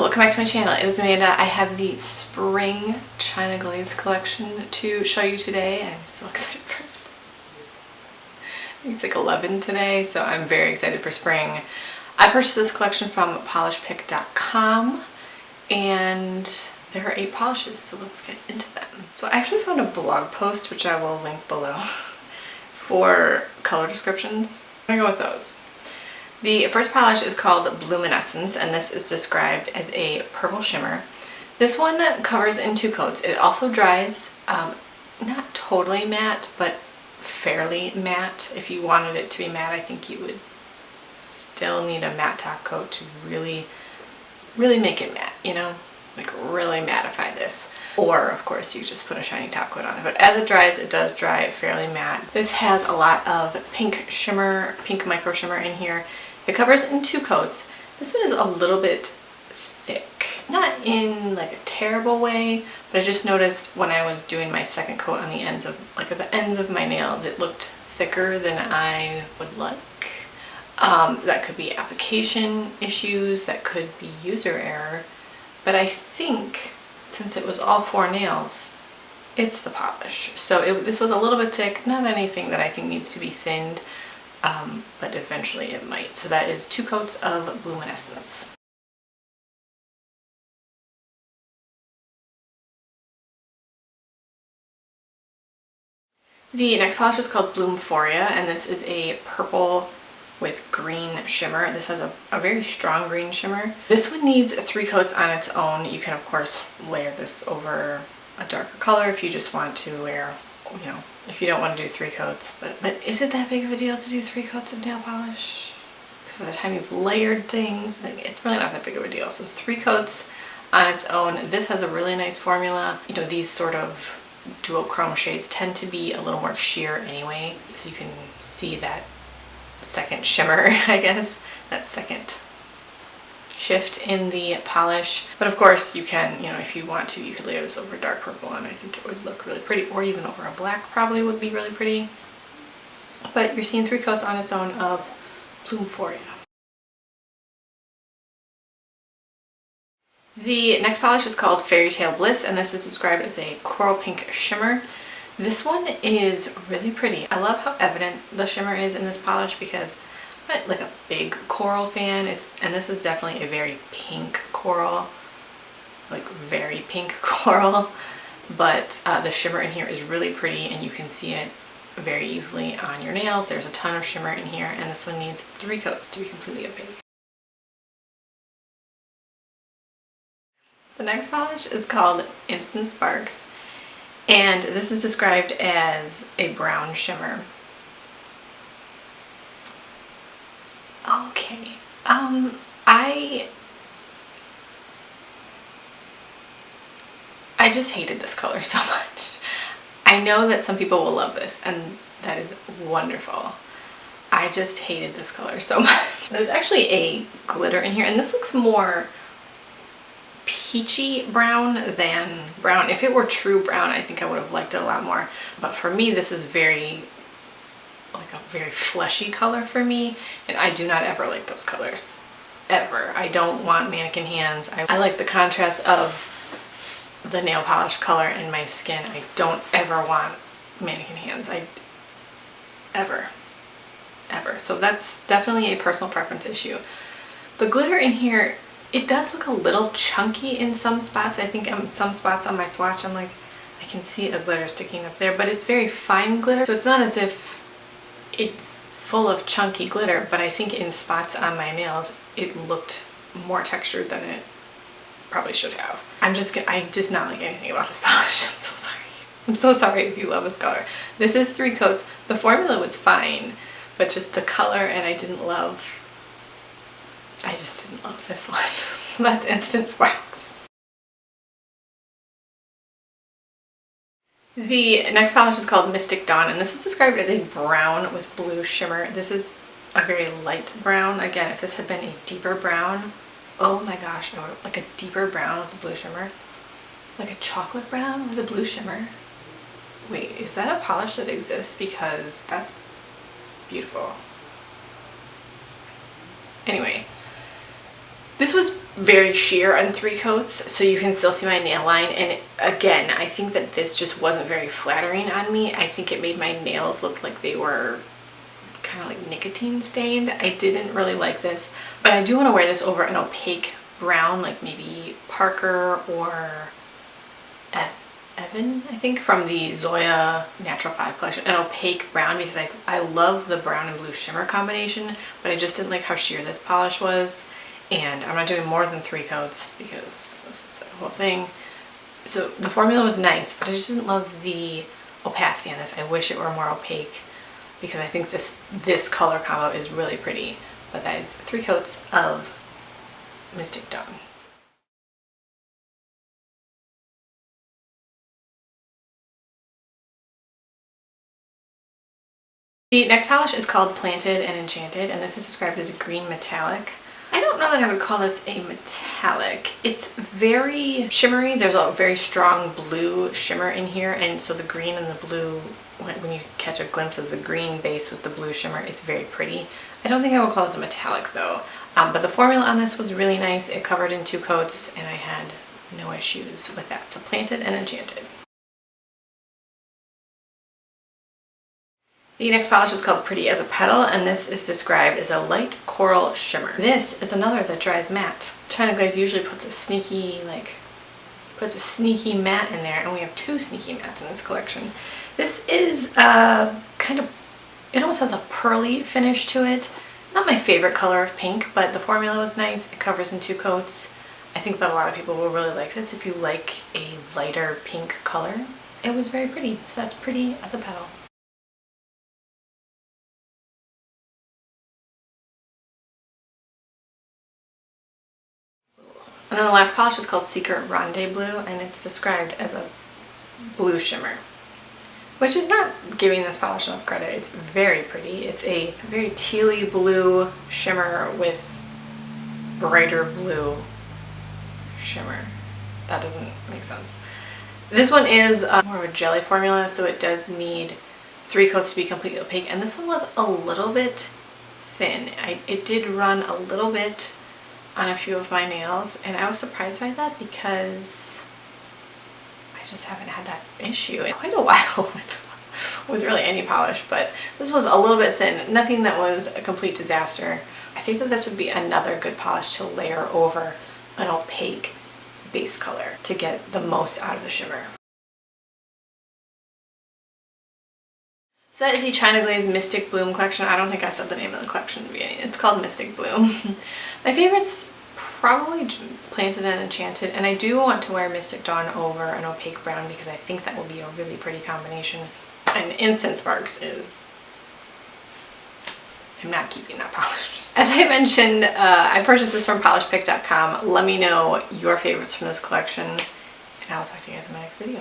welcome back to my channel. It is Amanda. I have the Spring China Glaze collection to show you today. I'm so excited for spring. I think it's like 11 today, so I'm very excited for spring. I purchased this collection from polishpick.com and there are 8 polishes, so let's get into them. So I actually found a blog post, which I will link below, for color descriptions. I'm gonna go with those. The first polish is called Bloominescence, and this is described as a purple shimmer. This one covers in 2 coats. It also dries, not totally matte, but fairly matte. If you wanted it to be matte, I think you would still need a matte top coat to really make it matte, you know? Like really mattify this. Or of course you just put a shiny top coat on it, but as it dries, it does dry fairly matte. This has a lot of pink shimmer, pink micro shimmer in here. It covers in 2 coats. This one is a little bit thick, not in like a terrible way, but I just noticed when I was doing my second coat on the ends of my nails, it looked thicker than I would like. That could be application issues, that could be user error. But I think since it was all 4 nails, it's the polish. So this was a little bit thick, not anything that I think needs to be thinned, but eventually it might. So that is 2 coats of Bloominescence. The next polish is called Bloomforia, and this is a purple with green shimmer. This has a very strong green shimmer. This one needs 3 coats on its own. You can of course layer this over a darker color if you just want to layer, you know, if you don't want to do 3 coats. But is it that big of a deal to do 3 coats of nail polish? Because by the time you've layered things, it's really not that big of a deal. So 3 coats on its own. This has a really nice formula. You know, these sort of duochrome shades tend to be a little more sheer anyway, so you can see that second shimmer, I guess, that second shift in the polish. But of course you can, you know, if you want to, you could layer this over dark purple and I think it would look really pretty, or even over a black probably would be really pretty. But you're seeing 3 coats on its own of Bloomforia. The next polish is called Fairytale Bliss, and this is described as a coral pink shimmer. This one is really pretty. I love how evident the shimmer is in this polish because I'm not like a big coral fan. And this is definitely a very pink coral, like very pink coral. But the shimmer in here is really pretty and you can see it very easily on your nails. There's a ton of shimmer in here, and this one needs 3 coats to be completely opaque. The next polish is called Instant Sparks. And this is described as a brown shimmer. Okay, I just hated this color so much. I know that some people will love this, and that is wonderful. I just hated this color so much. There's actually a glitter in here, and this looks more peachy brown than brown. If it were true brown, I think I would have liked it a lot more. But for me, this is very, like a very fleshy color for me, and I do not ever like those colors. Ever. I don't want mannequin hands. I like the contrast of the nail polish color in my skin. I don't ever want mannequin hands. Ever. So that's definitely a personal preference issue. The glitter in here, it does look a little chunky in some spots. I think in some spots on my swatch, I'm like, I can see a glitter sticking up there, but it's very fine glitter. So it's not as if it's full of chunky glitter, but I think in spots on my nails, it looked more textured than it probably should have. I just not like anything about this polish. I'm so sorry. I'm so sorry if you love this color. This is 3 coats. The formula was fine, but just the color, and I just didn't love this one. So that's Instant Sparks. The next polish is called Mystic Dawn, and this is described as a brown with blue shimmer. This is a very light brown. Again, if this had been a deeper brown, oh my gosh, I would like a deeper brown with a blue shimmer. Like a chocolate brown with a blue shimmer. Wait, is that a polish that exists? Because that's beautiful. Anyway, this was very sheer on 3 coats, so you can still see my nail line. And again, I think that this just wasn't very flattering on me. I think it made my nails look like they were kind of like nicotine stained. I didn't really like this, but I do want to wear this over an opaque brown, like maybe Parker or Evan, I think, from the Zoya Natural 5 collection, an opaque brown, because I love the brown and blue shimmer combination, but I just didn't like how sheer this polish was. And I'm not doing more than 3 coats because that's just the whole thing. So the formula was nice, but I just didn't love the opacity on this. I wish it were more opaque because I think this color combo is really pretty. But that is 3 coats of Mystic Dawn. The next polish is called Planted and Enchanted, and this is described as a green metallic. I don't know that I would call this a metallic. It's very shimmery. There's a very strong blue shimmer in here, and so the green and the blue, when you catch a glimpse of the green base with the blue shimmer, it's very pretty. I don't think I would call this a metallic though, but the formula on this was really nice. It covered in 2 coats, and I had no issues with that. So Planted and Enchanted. The next polish is called Pretty As A Petal, and this is described as a light coral shimmer. This is another that dries matte. China Glaze usually puts a sneaky matte in there, and we have 2 sneaky mattes in this collection. This is kind of, it almost has a pearly finish to it. Not my favorite color of pink, but the formula was nice. It covers in 2 coats. I think that a lot of people will really like this if you like a lighter pink color. It was very pretty, so that's Pretty As A Petal. And then the last polish is called Secret Rendez-Blue, and it's described as a blue shimmer, which is not giving this polish enough credit. It's very pretty. It's a very tealy blue shimmer with brighter blue shimmer. That doesn't make sense. This one is more of a jelly formula, so it does need 3 coats to be completely opaque, and this one was a little bit thin. It did run a little bit on a few of my nails, and I was surprised by that because I just haven't had that issue in quite a while with really any polish. But this was a little bit thin, nothing that was a complete disaster. I think that this would be another good polish to layer over an opaque base color to get the most out of the shimmer. So that is the China Glaze Mystic Bloom collection. I don't think I said the name of the collection at the beginning. It's called Mystic Bloom. My favorite's probably Planted and Enchanted, and I do want to wear Mystic Dawn over an opaque brown because I think that will be a really pretty combination. And Instant Sparks is... I'm not keeping that polish. As I mentioned, I purchased this from polishpick.com. Let me know your favorites from this collection, and I'll talk to you guys in my next video.